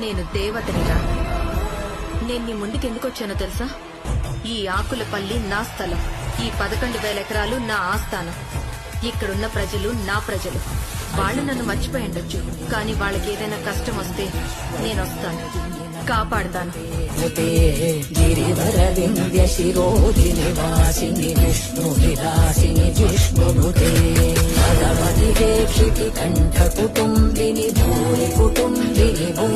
నేను దేవతనిరా. నేను నీ ముందుకు ఎందుకు వచ్చానో తెలుసా? ఈ ఆకులపల్లి నా స్థలం, ఈ 11,000 ఎకరాలు నా ఆస్థానం. ఇక్కడున్న ప్రజలు నా ప్రజలు. వాళ్ళు నన్ను మర్చిపోయి ఉండొచ్చు, కానీ వాళ్ళకి ఏదైనా కష్టం వస్తే నేనొస్తాను, కాపాడుతాను. గిరివర వింధ్య శిరోధిని వాసిని విష్ణు విలాసిని జిష్ణుభుతే భగవతి క్షితి కంఠ కుటుంబిని భూరి కుటుంబిని భూ